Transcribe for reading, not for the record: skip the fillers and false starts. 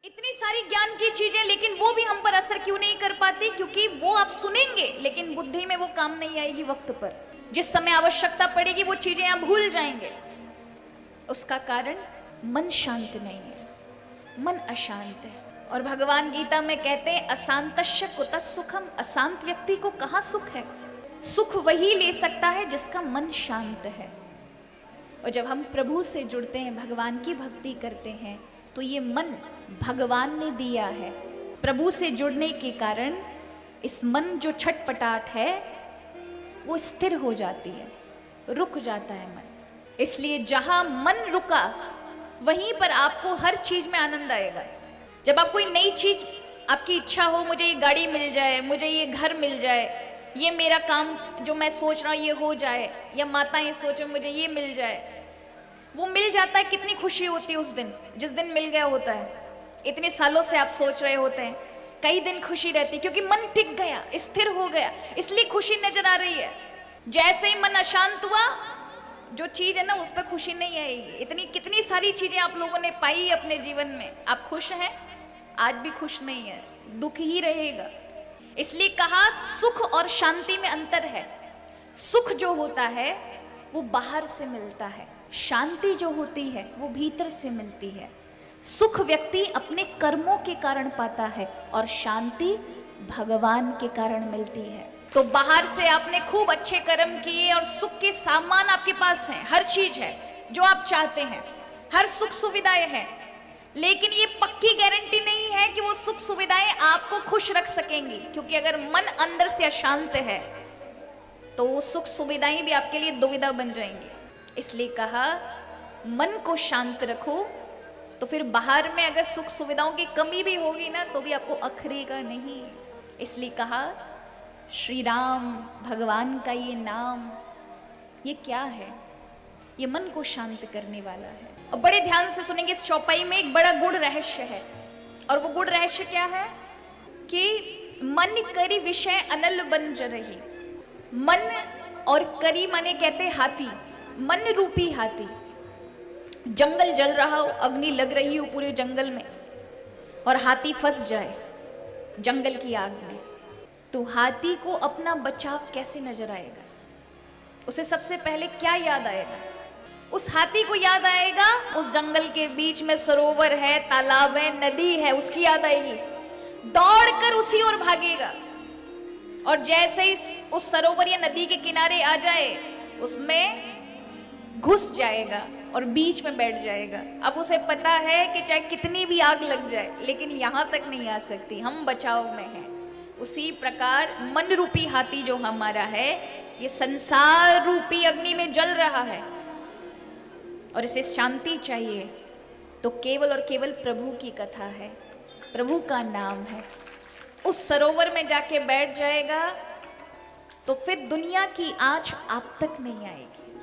इतनी सारी ज्ञान की चीजें, लेकिन वो भी हम पर असर क्यों नहीं कर पाती? क्योंकि वो आप सुनेंगे लेकिन बुद्धि में वो काम नहीं आएगी वक्त पर। जिस समय आवश्यकता पड़ेगी वो चीजें आप भूल जाएंगे। उसका कारण मन शांत नहीं है, मन अशांत है। और भगवान गीता में कहते हैं अशांतस्य कुतः सुखम, अशांत व्यक्ति को कहाँ सुख है? सुख वही ले सकता है जिसका मन शांत है। और जब हम प्रभु से जुड़ते हैं, भगवान की भक्ति करते हैं, तो ये मन भगवान ने दिया है। प्रभु से जुड़ने के कारण इस मन जो छटपटाट है वो स्थिर हो जाती है, रुक जाता है मन। इसलिए जहां मन रुका वहीं पर आपको हर चीज में आनंद आएगा। जब आप कोई नई चीज, आपकी इच्छा हो, मुझे ये गाड़ी मिल जाए, मुझे ये घर मिल जाए, ये मेरा काम जो मैं सोच रहा हूँ ये हो जाए, या माताएं सोचो मुझे ये मिल जाए, वो मिल जाता है, कितनी खुशी होती है उस दिन, जिस दिन मिल गया होता है। इतने सालों से आप सोच रहे होते हैं, कई दिन खुशी रहती, क्योंकि मन टिक गया, स्थिर हो गया, इसलिए खुशी नजर आ रही है। जैसे ही मन अशांत हुआ, जो चीज है ना उस पर खुशी नहीं आएगी। इतनी कितनी सारी चीजें आप लोगों ने पाई अपने जीवन में, आप खुश हैं? आज भी खुश नहीं है, दुख ही रहेगा। इसलिए कहा सुख और शांति में अंतर है। सुख जो होता है वो बाहर से मिलता है, शांति जो होती है वो भीतर से मिलती है। सुख व्यक्ति अपने कर्मों के कारण पाता है और शांति भगवान के कारण मिलती है। तो बाहर से आपने खूब अच्छे कर्म किए और सुख के सामान आपके पास हैं, हर चीज है जो आप चाहते हैं, हर सुख सुविधाएं हैं, लेकिन ये पक्की गारंटी नहीं है कि वो सुख सुविधाएं आपको खुश रख सकेंगी। क्योंकि अगर मन अंदर से अशांत है तो वो सुख सुविधाएं भी आपके लिए दुविधा बन जाएंगी। इसलिए कहा मन को शांत रखो, तो फिर बाहर में अगर सुख सुविधाओं की कमी भी होगी ना तो भी आपको अखरेगा नहीं। इसलिए कहा श्री राम भगवान का ये नाम, ये क्या है? ये मन को शांत करने वाला है। और बड़े ध्यान से सुनेंगे, इस चौपाई में एक बड़ा गूढ़ रहस्य है। और वो गूढ़ रहस्य क्या है कि मन करी विषय अनल बन जरही। मन और करी माने कहते हाथी, मन रूपी हाथी। जंगल जल रहा हो, अग्नि लग रही हो पूरे जंगल में, और हाथी फंस जाए जंगल की आग में, तो हाथी को अपना बचाव कैसे नजर आएगा? उसे सबसे पहले क्या याद आएगा? उस हाथी को याद आएगा उस जंगल के बीच में सरोवर है, तालाब है, नदी है, उसकी याद आएगी। दौड़कर उसी ओर भागेगा, और जैसे ही उस सरोवर या नदी के किनारे आ जाए उसमें घुस जाएगा और बीच में बैठ जाएगा। अब उसे पता है कि चाहे कितनी भी आग लग जाए लेकिन यहां तक नहीं आ सकती, हम बचाव में हैं। उसी प्रकार मन रूपी हाथी जो हमारा है, ये संसार रूपी अग्नि में जल रहा है और इसे शांति चाहिए, तो केवल और केवल प्रभु की कथा है, प्रभु का नाम है। उस सरोवर में जाके बैठ जाएगा तो फिर दुनिया की आंच आप तक नहीं आएगी।